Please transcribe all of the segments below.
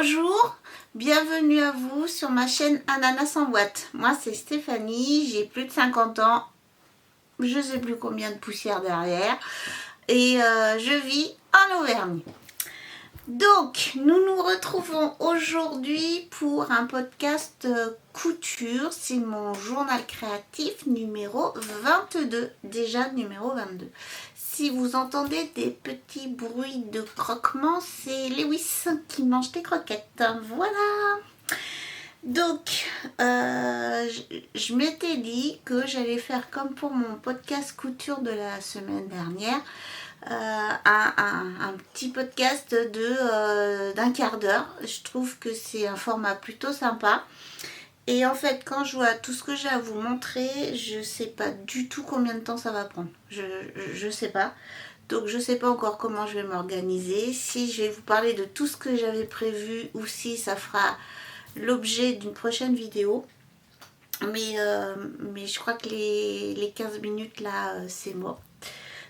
Bonjour, bienvenue à vous sur ma chaîne Ananas en boîte. Moi c'est Stéphanie, j'ai plus de 50 ans, je sais plus combien de poussière derrière et je vis en Auvergne. Donc nous nous retrouvons aujourd'hui pour un podcast couture, c'est mon journal créatif numéro 22, déjà numéro 22. Si vous entendez des petits bruits de croquements, c'est Lewis qui mange des croquettes. Voilà. Donc, je m'étais dit que j'allais faire comme pour mon podcast couture de la semaine dernière, un petit podcast d'un quart d'heure. Je trouve que c'est un format plutôt sympa. Et en fait, quand je vois tout ce que j'ai à vous montrer, je sais pas du tout combien de temps ça va prendre. Je sais pas. Donc je sais pas encore comment je vais m'organiser. Si je vais vous parler de tout ce que j'avais prévu ou si ça fera l'objet d'une prochaine vidéo. Mais je crois que les 15 minutes là, c'est mort.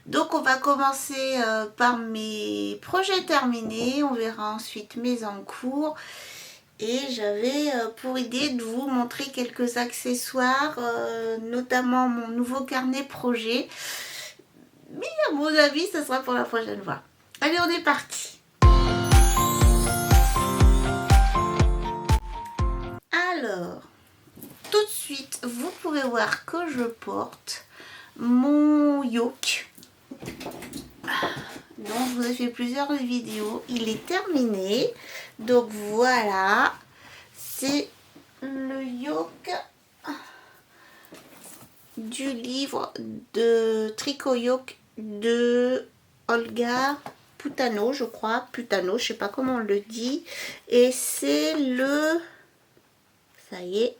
Donc on va commencer par mes projets terminés. On verra ensuite mes en cours. Et j'avais pour idée de vous montrer quelques accessoires, notamment mon nouveau carnet projet. Mais à mon avis, ce sera pour la prochaine fois. Allez, on est parti. Alors, tout de suite, vous pouvez voir que je porte mon yoke. Donc, je vous ai fait plusieurs vidéos. Il est terminé. Donc, voilà. C'est le yoke du livre de Tricot Yoke de Olga Putano, je crois. Putano, je sais pas comment on le dit. Et c'est le... Ça y est.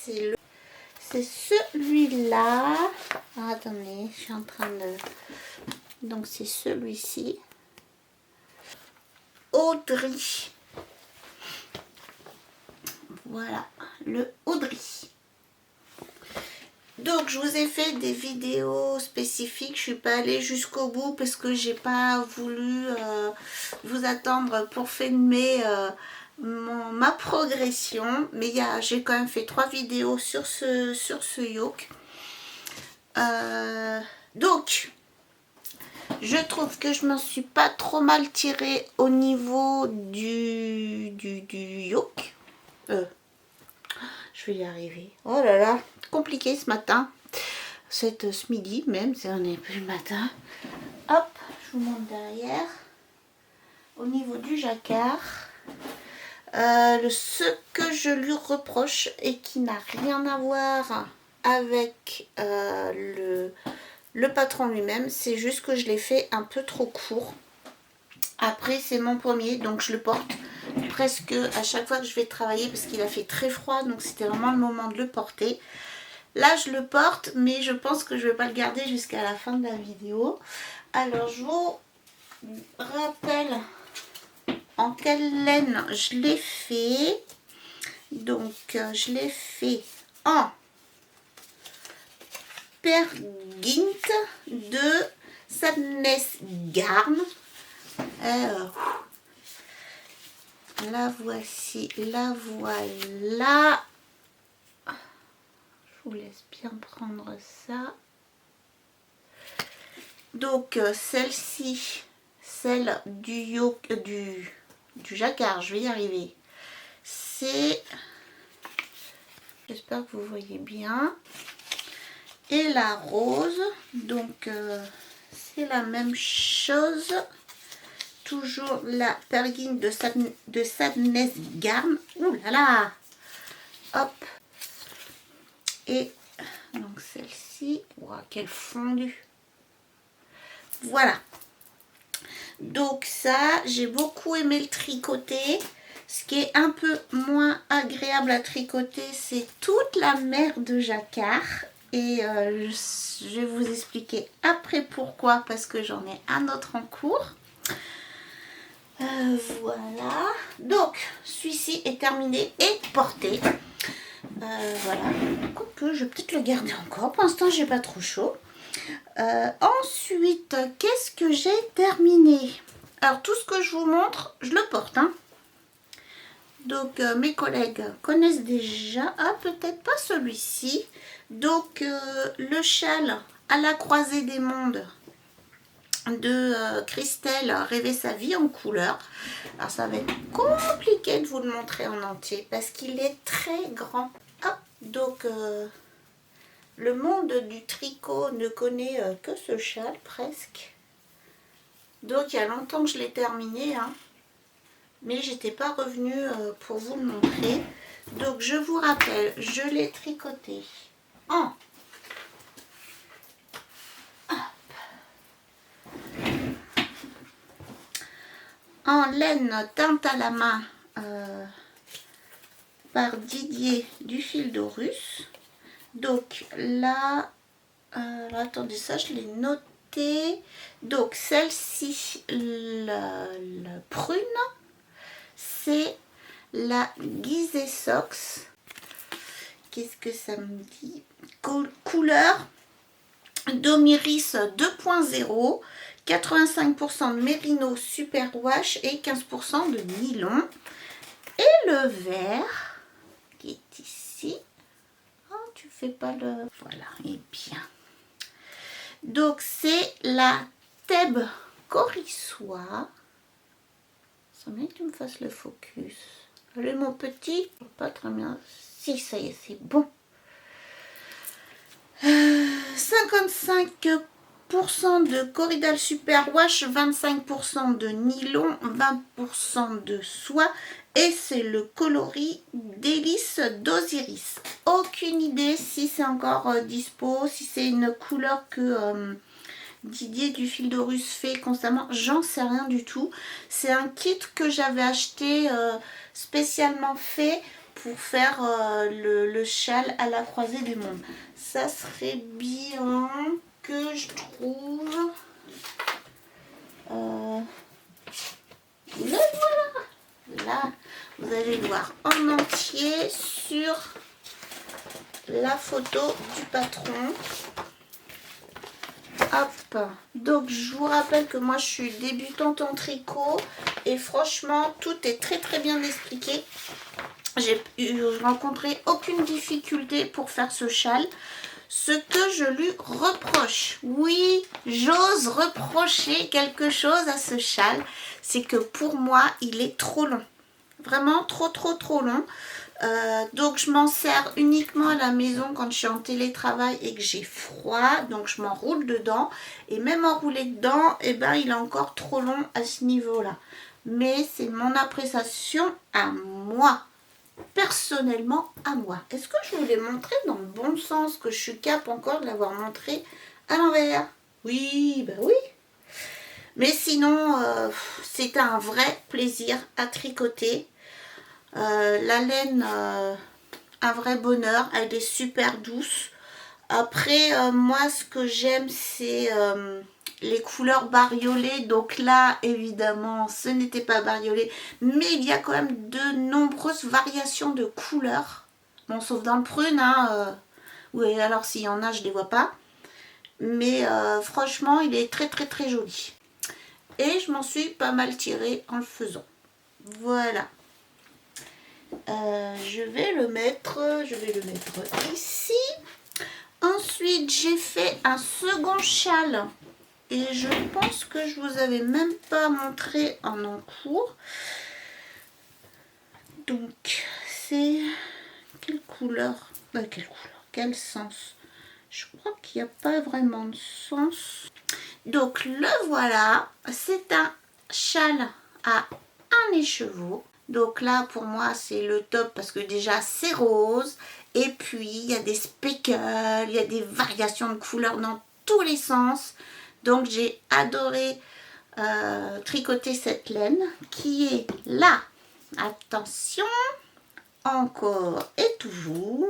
C'est celui-là. Ah, attendez, je suis en train de... Donc, c'est celui-ci. Audry. Voilà, le Audry. Donc, je vous ai fait des vidéos spécifiques. Je suis pas allée jusqu'au bout parce que j'ai pas voulu vous attendre pour filmer ma progression. Mais j'ai quand même fait 3 vidéos sur ce yoke. Donc, je trouve que je m'en suis pas trop mal tirée au niveau du yoke. Je vais y arriver. Oh là là, compliqué ce matin. Ce midi même, on n'est plus le matin. Hop, je vous montre derrière. Au niveau du jacquard, ce que je lui reproche et qui n'a rien à voir avec le patron lui-même, c'est juste que je l'ai fait un peu trop court. Après, c'est mon premier, donc je le porte presque à chaque fois que je vais travailler parce qu'il a fait très froid, donc c'était vraiment le moment de le porter. Là, je le porte, mais je pense que je ne vais pas le garder jusqu'à la fin de la vidéo. Alors, je vous rappelle en quelle laine je l'ai fait. Donc, je l'ai fait en Pergint de Sadness Garn. La voici, la voilà. Je vous laisse bien prendre ça. Donc celle-ci, celle du yoke, du jacquard, je vais y arriver. C'est, j'espère que vous voyez bien. Et la rose, donc c'est la même chose. Toujours la Pergint de Sadness Garn. Ouh là là. Hop. Et donc celle-ci. Wow, quelle fondue. Voilà. Donc ça, j'ai beaucoup aimé le tricoter. Ce qui est un peu moins agréable à tricoter, c'est toute la mer de jacquard. Et je vais vous expliquer après pourquoi, parce que j'en ai un autre en cours. Voilà, donc celui-ci est terminé et porté. Voilà, quoique je vais peut-être le garder encore. Pour l'instant, j'ai pas trop chaud. Ensuite, qu'est-ce que j'ai terminé? Alors, tout ce que je vous montre, je le porte. Hein. Donc mes collègues connaissent déjà, ah peut-être pas celui-ci. Donc le châle à la croisée des mondes de Christelle, Rêver sa vie en couleur. Alors ça va être compliqué de vous le montrer en entier parce qu'il est très grand. Ah, donc le monde du tricot ne connaît que ce châle presque. Donc il y a longtemps que je l'ai terminé, hein. Mais j'étais pas revenue pour vous le montrer. Donc je vous rappelle, je l'ai tricoté en laine teinte à la main par Didier du Fil d'Aurus. Donc là, attendez, ça je l'ai noté. Donc celle-ci, la prune, c'est la Gizeh Sox. Qu'est-ce que ça me dit? Couleur Domiris 2.0, 85% de mérino superwash et 15% de nylon. Et le vert qui est ici. Oh, tu fais pas le... Voilà, et bien. Donc c'est la Thèbes Corissois. Ça m'aide que tu me fasses le focus. Allez mon petit, pas très bien. Si, ça y est, c'est bon. 55% de Corridal Superwash, 25% de nylon, 20% de soie et c'est le coloris Délice d'Osiris. Aucune idée si c'est encore dispo, si c'est une couleur que Didier du Fil d'Aurus fait constamment, j'en sais rien du tout. C'est un kit que j'avais acheté spécialement fait pour faire le châle à la croisée des mondes. Ça serait bien que je trouve. Le voilà. Là, vous allez le voir en entier sur la photo du patron. Hop. Donc je vous rappelle que moi je suis débutante en tricot et franchement tout est très très bien expliqué. J'ai rencontré aucune difficulté pour faire ce châle. Ce que je lui reproche, oui, j'ose reprocher quelque chose à ce châle, c'est que pour moi, il est trop long. Vraiment trop long. Donc je m'en sers uniquement à la maison quand je suis en télétravail et que j'ai froid. Donc je m'enroule dedans. Et même enroulé dedans, eh ben, il est encore trop long à ce niveau-là. Mais c'est mon appréciation à moi. Personnellement à moi. Est-ce que je vous l'ai montré dans le bon sens, que je suis capable encore de l'avoir montré à l'envers? Oui, bah oui. Mais sinon, c'est un vrai plaisir à tricoter. La laine, un vrai bonheur. Elle est super douce. Après, moi, ce que j'aime, c'est les couleurs bariolées. Donc là, évidemment, ce n'était pas bariolé. Mais il y a quand même de nombreuses variations de couleurs. Bon, sauf dans le prune. Hein, oui, alors s'il y en a, je ne les vois pas. Mais franchement, il est très très très joli. Et je m'en suis pas mal tirée en le faisant. Voilà. Je vais le mettre ici. Ensuite, j'ai fait un second châle. Et je pense que je vous avais même pas montré en cours. Donc, c'est... Quelle couleur? Quel sens? Je crois qu'il n'y a pas vraiment de sens. Donc, le voilà. C'est un châle à un écheveau. Donc là, pour moi, c'est le top parce que déjà, c'est rose. Et puis, il y a des speckles, il y a des variations de couleurs dans tous les sens. Donc, j'ai adoré tricoter cette laine qui est là. Attention, encore et toujours.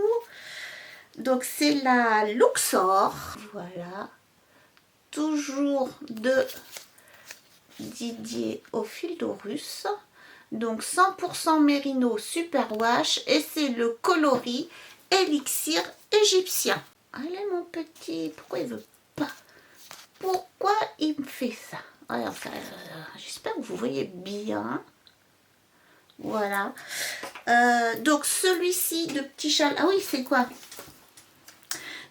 Donc, c'est la Luxor. Voilà. Toujours de Didier au Fil d'Aurus. Donc 100% mérino superwash et c'est le coloris élixir égyptien. Allez mon petit, pourquoi il veut pas? Pourquoi il me fait ça? Alors, j'espère que vous voyez bien. Voilà. Donc celui-ci de petit châle. Ah oui, c'est quoi?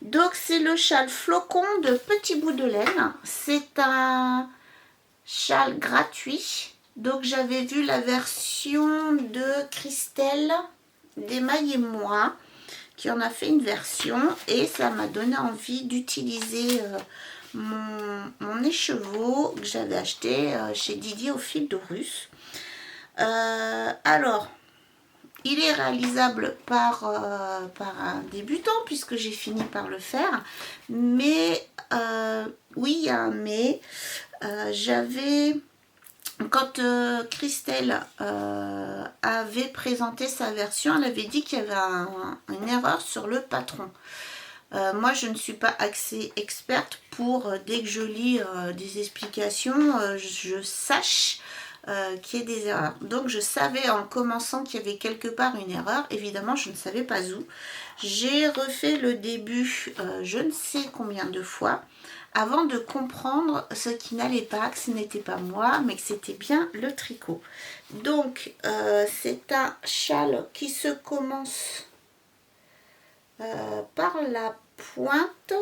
Donc c'est le châle flocon de Petit Bout de Laine. C'est un châle gratuit. Donc j'avais vu la version de Christelle d'Emaille et moi qui en a fait une version et ça m'a donné envie d'utiliser mon écheveau que j'avais acheté chez Didier au fil de Russe. Alors, il est réalisable par un débutant puisque j'ai fini par le faire. Mais, oui, il y a un mais. J'avais... Quand Christelle avait présenté sa version, elle avait dit qu'il y avait une erreur sur le patron. Moi, je ne suis pas assez experte pour, dès que je lis des explications, je sache qu'il y ait des erreurs. Donc, je savais en commençant qu'il y avait quelque part une erreur. Évidemment, je ne savais pas où. J'ai refait le début je ne sais combien de fois avant de comprendre ce qui n'allait pas, que ce n'était pas moi, mais que c'était bien le tricot. Donc, c'est un châle qui se commence par la pointe,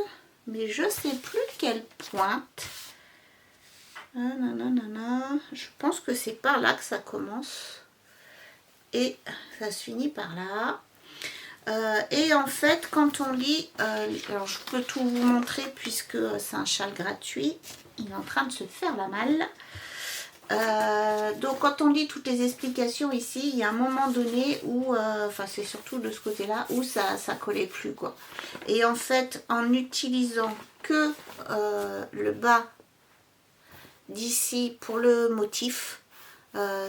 mais je ne sais plus quelle pointe. Je pense que c'est par là que ça commence. Et ça se finit par là. Et en fait, quand on lit, alors je peux tout vous montrer puisque c'est un châle gratuit, il est en train de se faire la malle. Donc quand on lit toutes les explications ici, il y a un moment donné où, enfin c'est surtout de ce côté-là, où ça collait plus quoi. Et en fait, en utilisant que le bas d'ici pour le motif,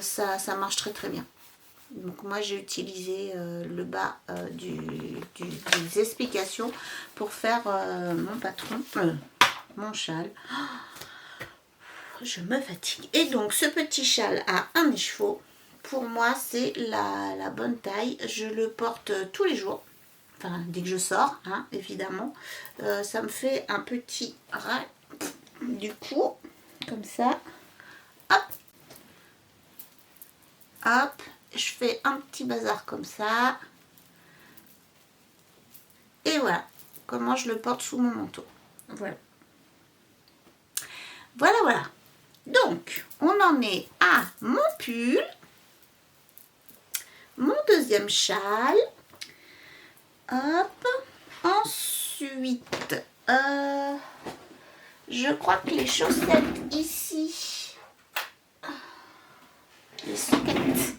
ça marche très très bien. Donc moi j'ai utilisé le bas des explications pour faire mon patron, mon châle. Je me fatigue. Et donc ce petit châle a un écheveau. Pour moi c'est la bonne taille. Je le porte tous les jours. Enfin dès que je sors, hein, évidemment. Ça me fait un petit ras du cou. Comme ça. Hop. Hop. Je fais un petit bazar comme ça. Et voilà comment je le porte sous mon manteau. Voilà. Voilà, voilà. Donc, on en est à mon pull, mon deuxième châle. Hop. Ensuite, je crois que les chaussettes ici, les soquettes,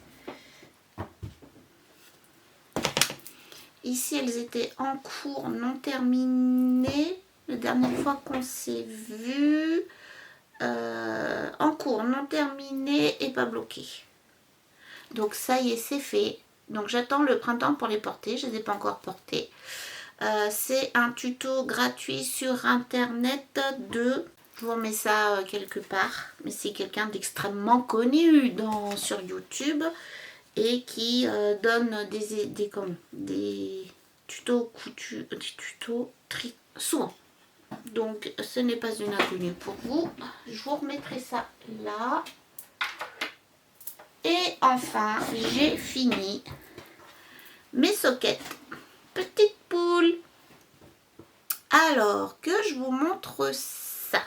ici elles étaient en cours non terminées. La dernière fois qu'on s'est vu, en cours non terminé et pas bloqué. Donc ça y est, c'est fait. Donc j'attends le printemps pour les porter. Je ne les ai pas encore portés. C'est un tuto gratuit sur internet de... Je vous remets ça quelque part. Mais c'est quelqu'un d'extrêmement connu sur YouTube et qui donne des tutos coutus, des tutos souvent. Donc ce n'est pas une inconnue pour vous. Je vous remettrai ça là. Et enfin, j'ai fini mes soquettes. Petite poule. Alors, que je vous montre ça.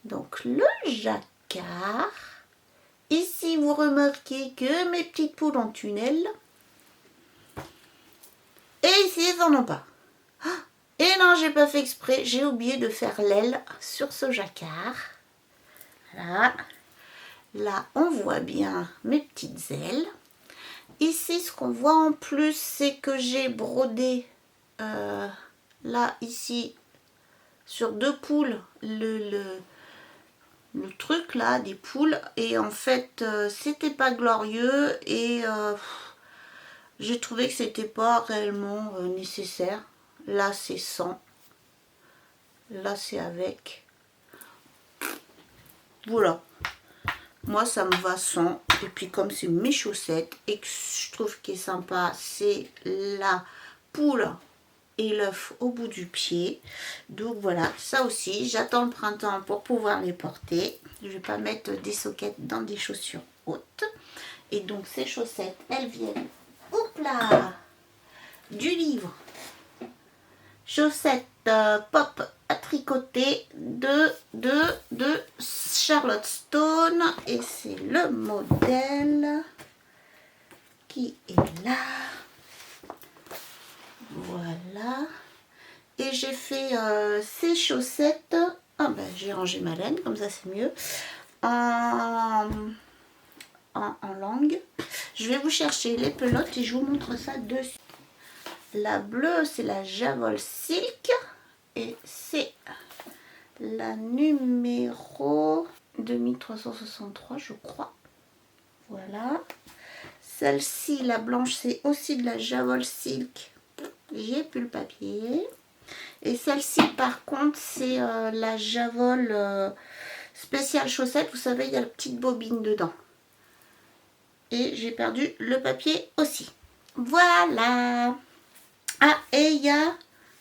Donc, le jacquard. Ici, vous remarquez que mes petites poules ont une aile. Et ici, elles n'en ont pas. Et non, j'ai pas fait exprès. J'ai oublié de faire l'aile sur ce jacquard. Voilà. Là, on voit bien mes petites ailes. Ici, ce qu'on voit en plus, c'est que j'ai brodé là, ici, sur deux poules, le truc là, des poules. Et en fait, c'était pas glorieux et j'ai trouvé que c'était pas réellement nécessaire. Là, c'est sans. Là, c'est avec. Voilà. Moi, ça me va sans. Et puis, comme c'est mes chaussettes et que je trouve qu'il est sympa, c'est la poule et l'œuf au bout du pied. Donc, voilà. Ça aussi, j'attends le printemps pour pouvoir les porter. Je ne vais pas mettre des soquettes dans des chaussures hautes. Et donc ces chaussettes, elles viennent, hop là, du livre Chaussettes pop à tricoter de Charlotte Stone. Et c'est le modèle qui est là. Voilà. Et j'ai fait ces chaussettes. Ah ben j'ai rangé ma laine, comme ça c'est mieux. En langue. Je vais vous chercher les pelotes et je vous montre ça dessus. La bleue, c'est la Javol Silk. Et c'est la numéro 2363, je crois. Voilà. Celle-ci, la blanche, c'est aussi de la Javol Silk. J'ai plus le papier. Et celle-ci, par contre, c'est la Javol spéciale chaussette. Vous savez, il y a la petite bobine dedans. Et j'ai perdu le papier aussi. Voilà. Ah, et il y a...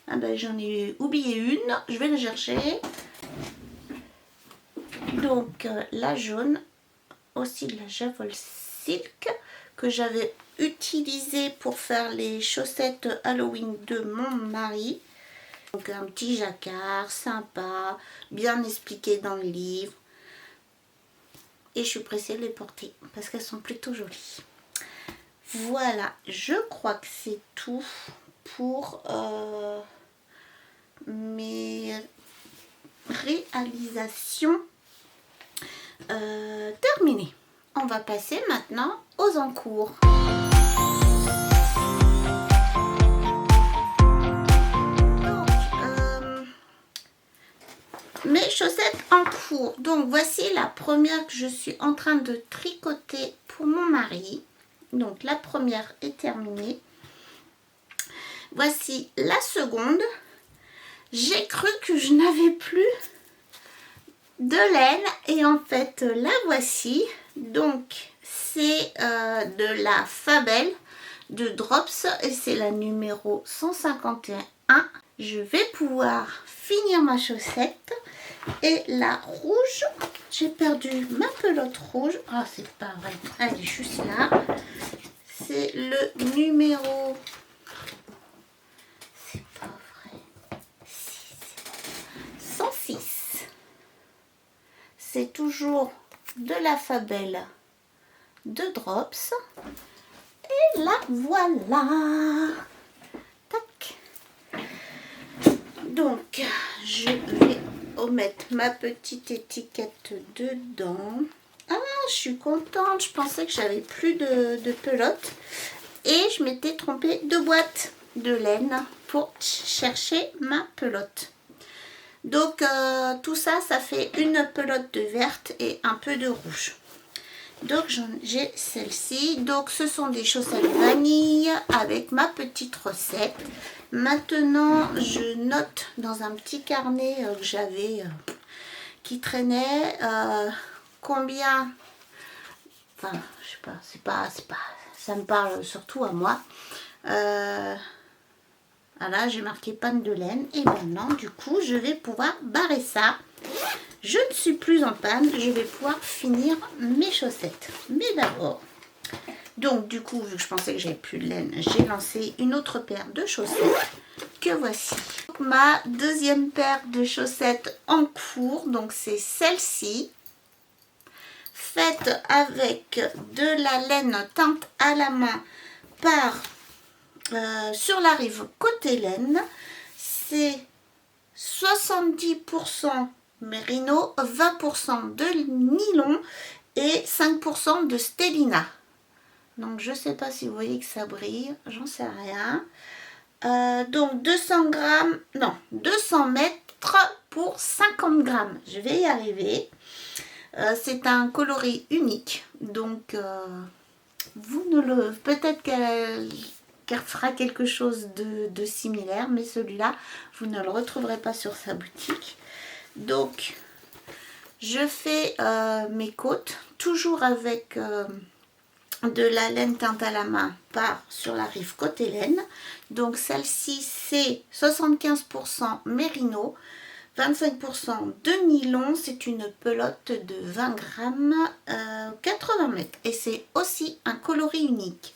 Ah ben, j'en ai oublié une. Je vais la chercher. Donc, la jaune, aussi de la Javol Silk, que j'avais utilisée pour faire les chaussettes Halloween de mon mari. Donc, un petit jacquard sympa, bien expliqué dans le livre. Et je suis pressée de les porter parce qu'elles sont plutôt jolies. Voilà, je crois que c'est tout pour mes réalisations terminées. On va passer maintenant aux encours. Mes chaussettes en cours. Donc voici la première que je suis en train de tricoter pour mon mari. Donc la première est terminée. Voici la seconde. J'ai cru que je n'avais plus de laine et en fait la voici. Donc c'est de la Fabel de Drops et c'est la numéro 151. Je vais pouvoir finir ma chaussette. Et la rouge, j'ai perdu ma pelote rouge. Ah, c'est pas vrai. Elle est juste là. C'est le numéro... C'est pas vrai. 106. C'est toujours de la Fabel de Drops. Et la voilà. Tac. Donc, je vais mettre ma petite étiquette dedans. Ah, je suis contente. Je pensais que j'avais plus de pelote. Et je m'étais trompée de boîte de laine pour chercher ma pelote. Donc, tout ça, ça fait une pelote de verte et un peu de rouge. Donc, j'ai celle-ci. Donc, ce sont des chaussettes vanille avec ma petite recette. Maintenant, je note dans un petit carnet que j'avais, qui traînait, combien, enfin, je sais pas, ça me parle surtout à moi. Voilà, j'ai marqué panne de laine et maintenant, du coup, je vais pouvoir barrer ça. Je ne suis plus en panne, je vais pouvoir finir mes chaussettes. Mais d'abord... Donc du coup, vu que je pensais que j'avais plus de laine, j'ai lancé une autre paire de chaussettes que voici. Ma deuxième paire de chaussettes en cours, donc c'est celle-ci, faite avec de la laine teinte à la main par Sur la Rive côté laine. C'est 70% mérino, 20% de nylon et 5% de stélina. Donc je ne sais pas si vous voyez que ça brille, j'en sais rien. Donc 200 grammes, non, 200 mètres pour 50 grammes. Je vais y arriver. C'est un coloris unique. Donc vous ne le... Peut-être qu'elle fera quelque chose de similaire, mais celui-là, vous ne le retrouverez pas sur sa boutique. Donc je fais mes côtes, toujours avec... de la laine teinte à la main par Sur la Rive côté laine. Donc celle-ci c'est 75% mérino, 25% de nylon, c'est une pelote de 20 grammes, 80 mètres. Et c'est aussi un coloris unique.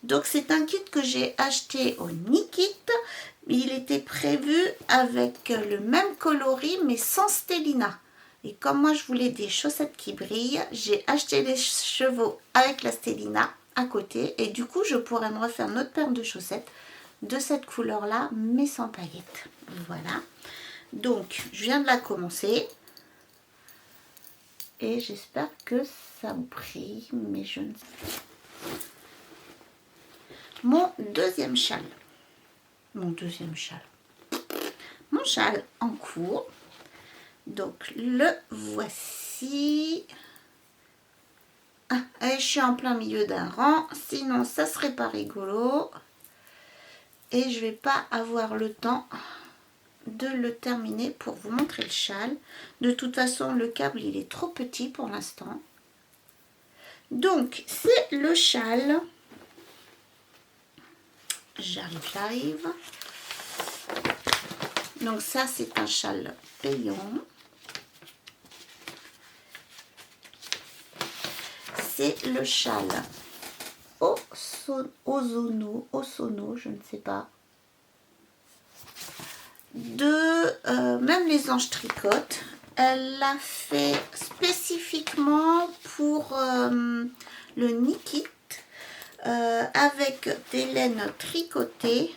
Donc c'est un kit que j'ai acheté au Nikit. Il était prévu avec le même coloris mais sans stélina. Et comme moi je voulais des chaussettes qui brillent, j'ai acheté les chevaux avec la stélina à côté. Et du coup je pourrais me refaire une autre paire de chaussettes de cette couleur là mais sans paillettes. Voilà. Donc je viens de la commencer. Et j'espère que ça brille, mais je ne sais pas. Mon deuxième châle. Mon châle en cours. Donc le voici. Ah, et je suis en plein milieu d'un rang, sinon ça serait pas rigolo. Et je vais pas avoir le temps de le terminer pour vous montrer le châle. De toute façon, le câble il est trop petit pour l'instant. Donc c'est le châle. J'arrive. Donc ça c'est un châle payant. C'est le châle Ozono, je ne sais pas. Même les anges tricotent. Elle l'a fait spécifiquement pour le Nikit avec des laines tricotées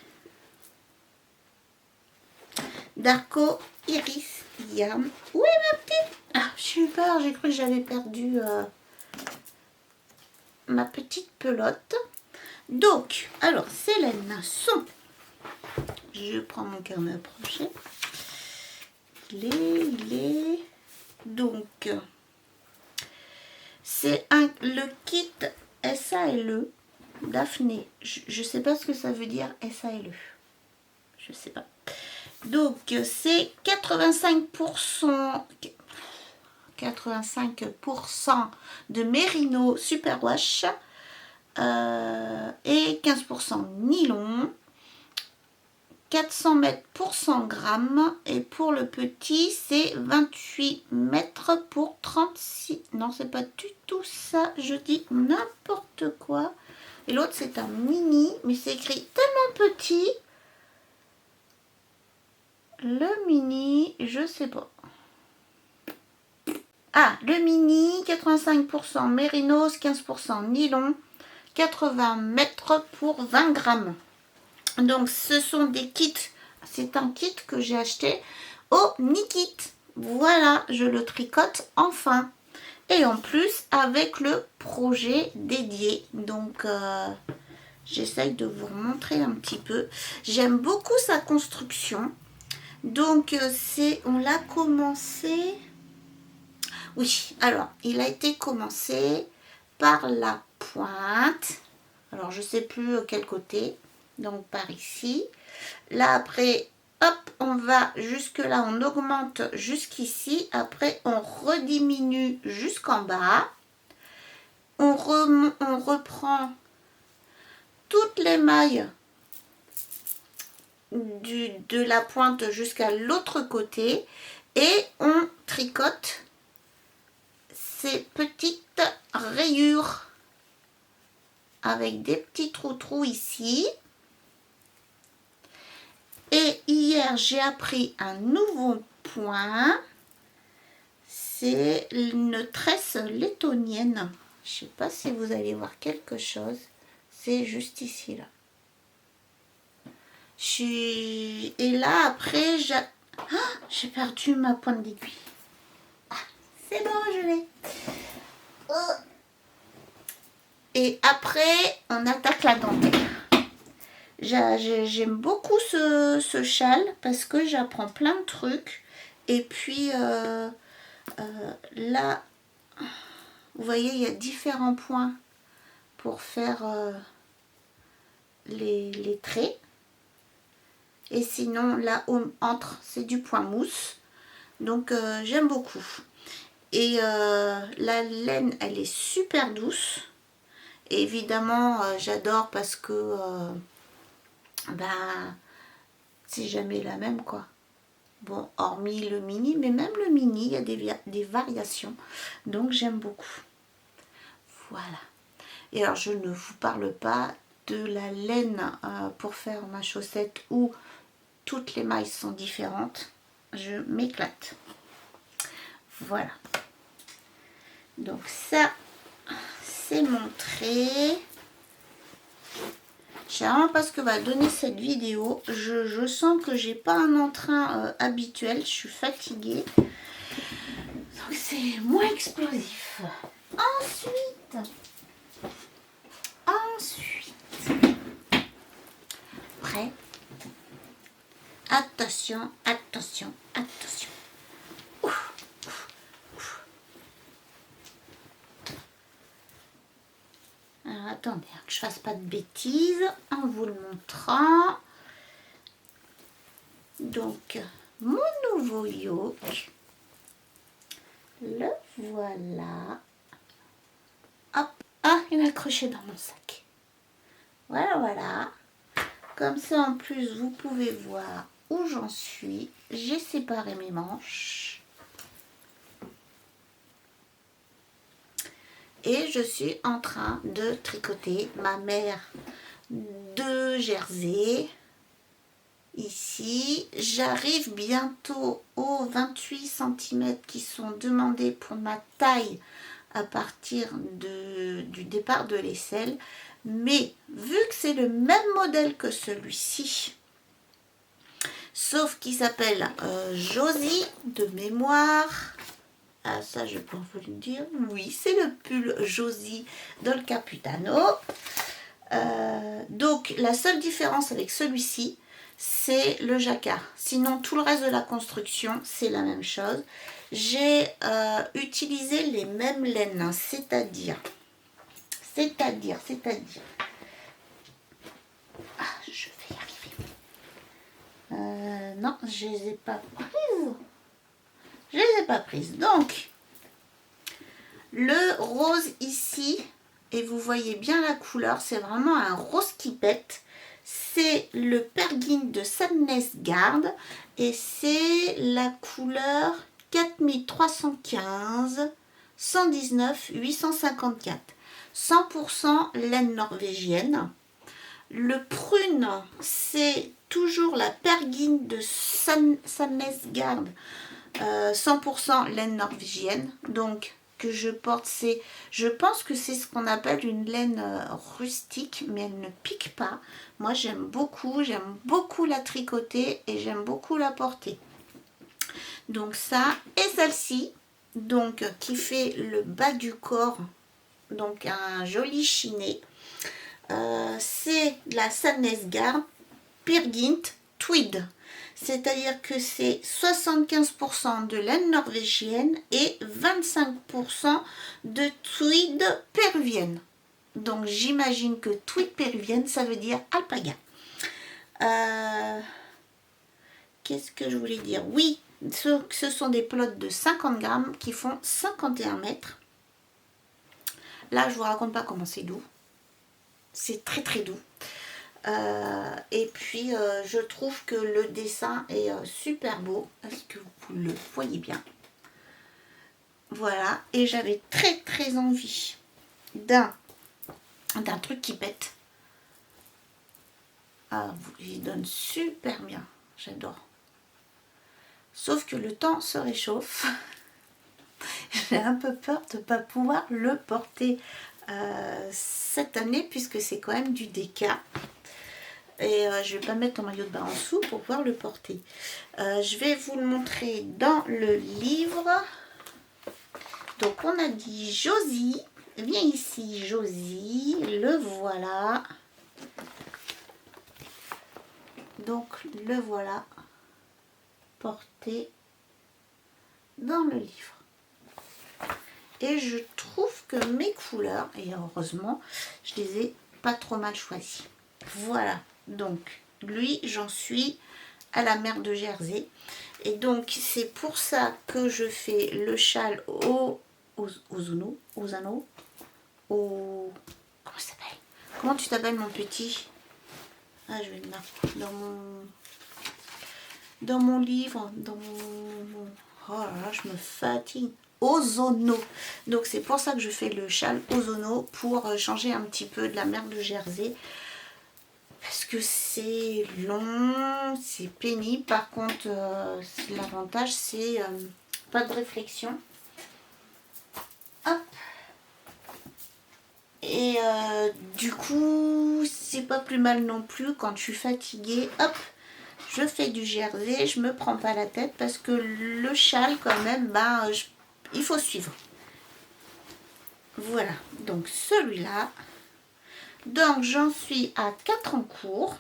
d'Arco Iris Yam. Où est ma petite? Ah, j'ai eu peur, j'ai cru que j'avais perdu ma petite pelote. Donc, alors, ces laines sont... Je prends mon carnet approché. Il est... Donc, c'est le kit SALE Daphné. Je ne sais pas ce que ça veut dire SALE. Je ne sais pas. Donc, c'est 85% de Merino Superwash et 15% nylon. 400 mètres pour 100 grammes et pour le petit c'est 28 mètres pour 36. Non, c'est pas du tout ça, je dis n'importe quoi. Et l'autre c'est un mini, mais c'est écrit tellement petit. Le mini, je sais pas. Ah, le mini, 85% mérinos, 15% nylon, 80 mètres pour 20 grammes. Donc ce sont des kits, c'est un kit que j'ai acheté au Nikit. Voilà, je le tricote enfin. Et en plus avec le projet dédié. Donc j'essaye de vous montrer un petit peu. J'aime beaucoup sa construction. Donc on l'a commencé... Oui, alors il a été commencé par la pointe. Alors je sais plus quel côté. Donc par ici. Là après, hop, on va jusque là, on augmente jusqu'ici. Après, on rediminue jusqu'en bas. On reprend toutes les mailles de la pointe jusqu'à l'autre côté. Et on tricote ces petites rayures avec des petits trous ici. Et hier, j'ai appris un nouveau point. C'est une tresse lettonienne. Je ne sais pas si vous allez voir quelque chose. C'est juste ici, là. Et là, après, j'ai perdu ma pointe d'aiguille. Ah, c'est bon, je l'ai. Et après, on attaque la dentelle. J'aime beaucoup ce châle parce que j'apprends plein de trucs. Et puis là, vous voyez, il y a différents points pour faire les traits. Et sinon, là, entre, c'est du point mousse. Donc, j'aime beaucoup. Et la laine, elle est super douce. Et évidemment, j'adore parce que... ben, c'est jamais la même quoi. Bon, hormis le mini, mais même le mini, il y a des variations. Donc j'aime beaucoup. Voilà. Et alors je ne vous parle pas de la laine pour faire ma chaussette où toutes les mailles sont différentes. Je m'éclate. Voilà. Donc ça, c'est montré. Je sais vraiment pas ce que va donner cette vidéo. Je sens que j'ai pas un entrain habituel. Je suis fatiguée. Donc c'est moins explosif. Ensuite. Prêt. Attention, attention, attention. Ouf, ouf, ouf. Alors attendez, que je fasse pas de bêtises en vous le montrant. Donc, mon nouveau yoke, le voilà. Hop, ah, il est accroché dans mon sac. Voilà, voilà. Comme ça, en plus, vous pouvez voir où j'en suis. J'ai séparé mes manches. Et je suis en train de tricoter ma mère de jersey. Ici, j'arrive bientôt aux 28 cm qui sont demandés pour ma taille à partir du départ de l'aisselle. Mais vu que c'est le même modèle que celui-ci, sauf qu'il s'appelle Josie de mémoire. Ah ça je peux vous le dire. Oui, c'est le pull Josie Dol Capitano. Donc la seule différence avec celui-ci, c'est le jacquard. Sinon tout le reste de la construction, c'est la même chose. J'ai utilisé les mêmes laines, c'est-à-dire. Ah, je vais y arriver. Non, je les ai pas prises. Je les ai pas prises. Donc, le rose ici, et vous voyez bien la couleur, c'est vraiment un rose qui pète. C'est le Pergin de Sadness Guard et c'est la couleur 4315 119 854. 100% laine norvégienne. Le prune, c'est toujours la Pergin de Sadness Guard, 100% laine norvégienne. Donc que je porte, je pense que c'est ce qu'on appelle une laine rustique, mais elle ne pique pas. Moi j'aime beaucoup la tricoter et j'aime beaucoup la porter. Donc ça, et celle-ci, donc qui fait le bas du corps, donc un joli chiné. C'est la Sadness Guard Peer Gynt Tweed. C'est-à-dire que c'est 75% de laine norvégienne et 25% de tweed péruvienne. Donc j'imagine que tweed péruvienne, ça veut dire alpaga. Qu'est-ce que je voulais dire? Oui, ce sont des pelotes de 50 grammes qui font 51 mètres. Là, je vous raconte pas comment c'est doux. C'est très très doux. Et puis je trouve que le dessin est super beau. Est-ce que vous le voyez bien? Voilà, et j'avais très très envie d'un truc qui pète. Ah, il donne super bien, j'adore. Sauf que le temps se réchauffe. J'ai un peu peur de ne pas pouvoir le porter cette année puisque c'est quand même du déca. Et je vais pas mettre mon maillot de bain en dessous pour pouvoir le porter. Je vais vous le montrer dans le livre. Donc on a dit Josie. Viens ici Josie. Le voilà. Donc le voilà porté dans le livre. Et je trouve que mes couleurs, et heureusement, je les ai pas trop mal choisies. Voilà. Donc, lui, j'en suis à la mer de Jersey. Et donc, c'est pour ça que je fais le châle aux anneaux. Comment ça s'appelle? Comment tu t'appelles, mon petit? Ah, je vais le mettre dans mon... dans mon livre, dans mon... Oh là là, je me fatigue. Ozono. Donc c'est pour ça que je fais le châle Ozono, pour changer un petit peu de la mer de Jersey. Parce que c'est long, c'est pénible. Par contre, l'avantage, c'est pas de réflexion. Hop. Et du coup, c'est pas plus mal non plus quand je suis fatiguée. Hop, je fais du jersey, je me prends pas la tête parce que le châle, quand même, ben, il faut suivre. Voilà, donc celui-là. Donc j'en suis à 4 en cours.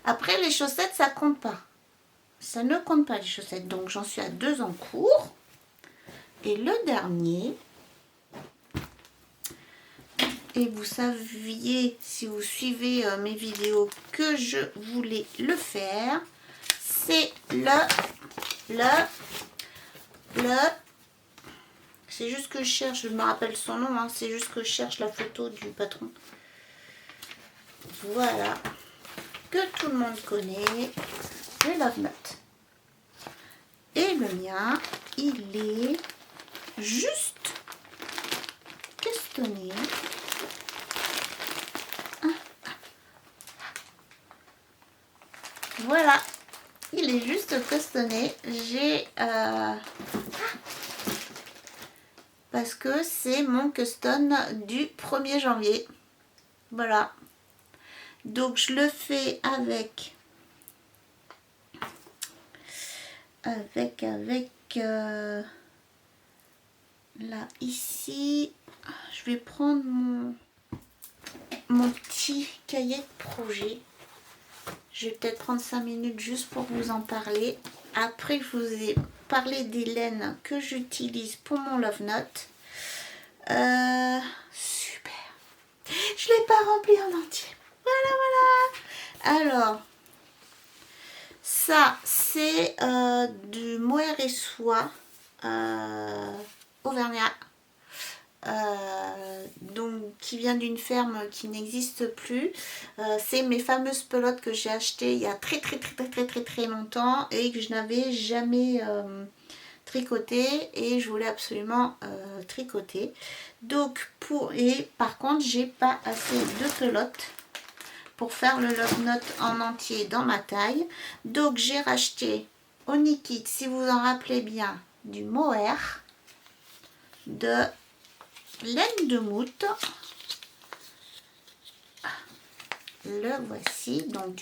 Après, les chaussettes, ça compte pas. Ça ne compte pas les chaussettes. Donc j'en suis à 2 en cours. Et le dernier, et vous saviez, si vous suivez mes vidéos, que je voulais le faire, c'est c'est juste que je cherche, je me rappelle son nom, hein, c'est juste que je cherche la photo du patron. Voilà, que tout le monde connaît, le Love Note. Et le mien, il est juste questonné. Voilà, il est juste costonné. J'ai parce que c'est mon custom du 1er janvier. Voilà. Donc je le fais avec là ici. Je vais prendre mon petit cahier de projet. Je vais peut-être prendre 5 minutes juste pour vous en parler. Après, je vous ai parlé des laines que j'utilise pour mon Love Note. Super. Je ne l'ai pas rempli en entier. Voilà, voilà. Alors, ça, c'est du mohair et soie auvergnat. Donc qui vient d'une ferme qui n'existe plus. C'est mes fameuses pelotes que j'ai achetées il y a très longtemps et que je n'avais jamais tricoté, et je voulais absolument tricoter. Donc par contre j'ai pas assez de pelotes pour faire le Love Note en entier dans ma taille. Donc j'ai racheté au Nikit, si vous en rappelez bien, du mohair de laine de moute. Le voici, donc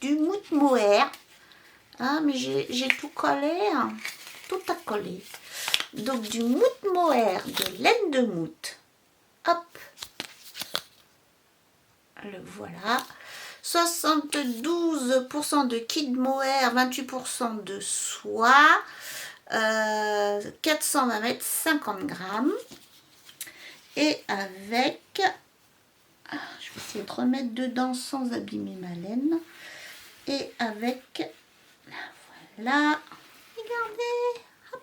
du moute mohair. Ah, mais j'ai tout collé, hein. Tout à coller. Donc du moute mohair de laine de moute. Hop. Le voilà. 72% de kit mohair, 28% de soie. 420 mètres, 50 grammes. Et avec, je vais essayer de remettre dedans sans abîmer ma laine. Et avec, voilà, regardez, hop,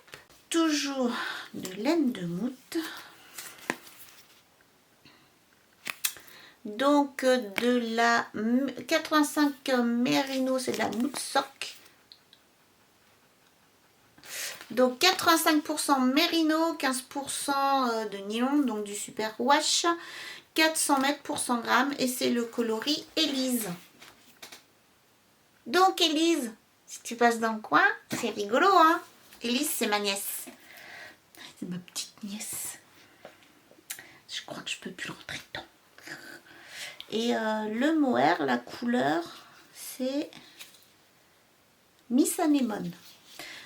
toujours de laine de moute. Donc de la 85 mérino, c'est de la moute sock. Donc 85% mérino, 15% de nylon, donc du super wash, 400 mètres pour 100 grammes, et c'est le coloris Élise. Donc Élise, si tu passes dans le coin, c'est rigolo, hein. Élise, c'est ma nièce. C'est ma petite nièce. Je crois que je peux plus rentrer dedans. Et le mohair, la couleur, c'est Miss Anémone.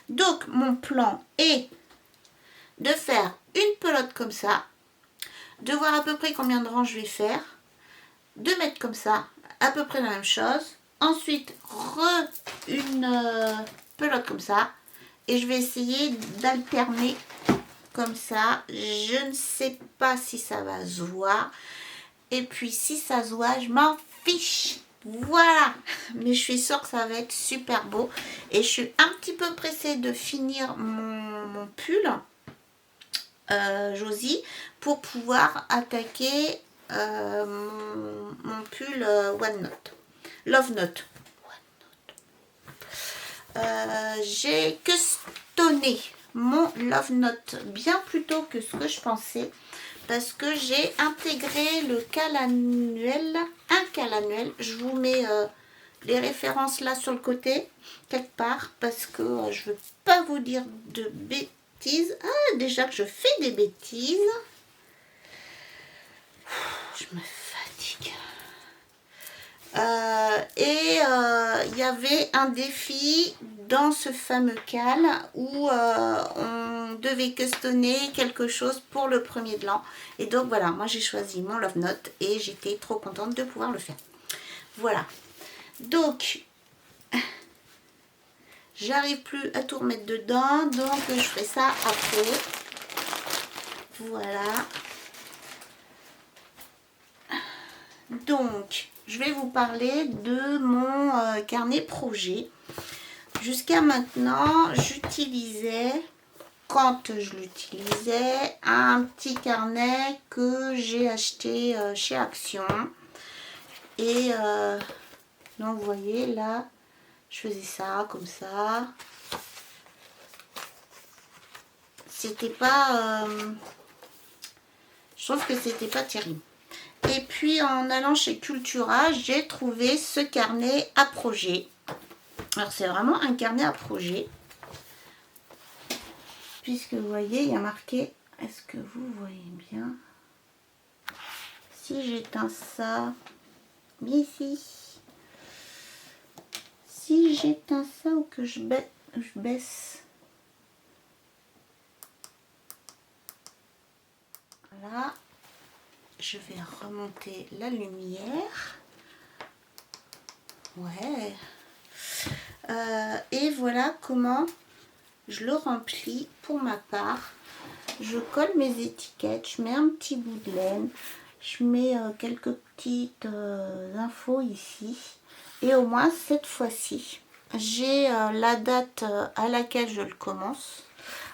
Donc mon plan est de faire une pelote comme ça, de voir à peu près combien de rangs je vais faire, de mettre comme ça à peu près la même chose, ensuite une pelote comme ça, et je vais essayer d'alterner comme ça. Je ne sais pas si ça va se voir, et puis si ça se voit, je m'en fiche. Voilà, mais je suis sûre que ça va être super beau. Et je suis un petit peu pressée de finir mon pull Josie pour pouvoir attaquer mon pull One Note, Love Note. J'ai customé mon Love Note bien plus tôt que ce que je pensais. Parce que j'ai intégré le cal annuel, un cal annuel. Je vous mets les références là sur le côté, quelque part, parce que je veux pas vous dire de bêtises. Ah, déjà que je fais des bêtises. Je me fatigue. Il y avait un défi dans ce fameux cal où on devait customer quelque chose pour le premier de l'an. Et donc voilà, moi j'ai choisi mon Love Note et j'étais trop contente de pouvoir le faire. Voilà. Donc, j'arrive plus à tout remettre dedans, donc je ferai ça après. Voilà. Donc, je vais vous parler de mon carnet projet. Jusqu'à maintenant, j'utilisais, quand je l'utilisais, un petit carnet que j'ai acheté chez Action. Et donc, vous voyez, là, je faisais ça, comme ça. C'était pas... je trouve que c'était pas terrible. Et puis, en allant chez Cultura, j'ai trouvé ce carnet à projet. Alors, c'est vraiment un carnet à projet. Puisque vous voyez, il y a marqué, est-ce que vous voyez bien? Si j'éteins ça, mais ici, si j'éteins ça ou que je baisse, voilà, je vais remonter la lumière. Ouais. Et voilà comment je le remplis pour ma part. Je colle mes étiquettes, je mets un petit bout de laine, je mets quelques petites infos ici. Et au moins cette fois-ci, j'ai la date à laquelle je le commence.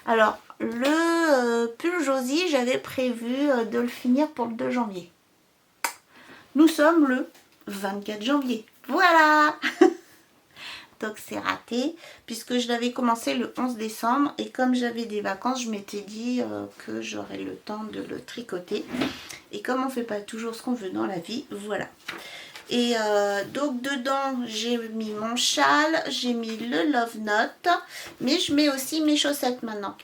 Alors, le pull Josie, j'avais prévu de le finir pour le 2 janvier. Nous sommes le 24 janvier. Voilà. Donc c'est raté puisque je l'avais commencé le 11 décembre et comme j'avais des vacances, je m'étais dit que j'aurais le temps de le tricoter. Et comme on ne fait pas toujours ce qu'on veut dans la vie, voilà. Et donc dedans, j'ai mis mon châle, j'ai mis le Love Note, mais je mets aussi mes chaussettes maintenant.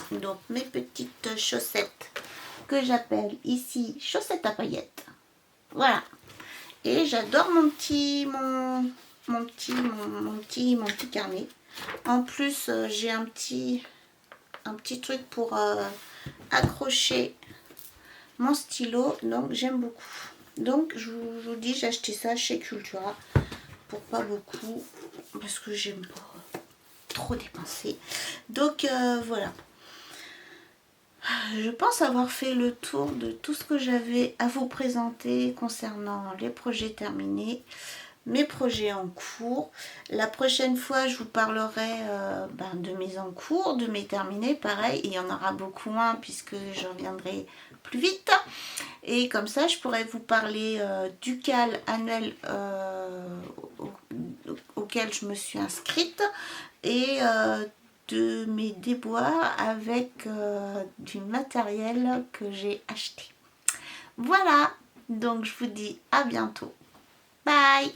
Donc mes petites chaussettes que j'appelle ici chaussettes à paillettes. Voilà. Et j'adore mon petit carnet. En plus, j'ai un petit truc pour accrocher mon stylo. Donc, j'aime beaucoup. Donc, je vous dis, j'ai acheté ça chez Cultura pour pas beaucoup. Parce que j'aime pas trop dépenser. Donc, voilà. Je pense avoir fait le tour de tout ce que j'avais à vous présenter concernant les projets terminés, mes projets en cours. La prochaine fois, je vous parlerai de mes en cours, de mes terminés. Pareil, il y en aura beaucoup moins puisque je reviendrai plus vite. Et comme ça, je pourrais vous parler du cal annuel auquel je me suis inscrite et de mes déboires avec du matériel que j'ai acheté. Voilà, donc je vous dis à bientôt. Bye!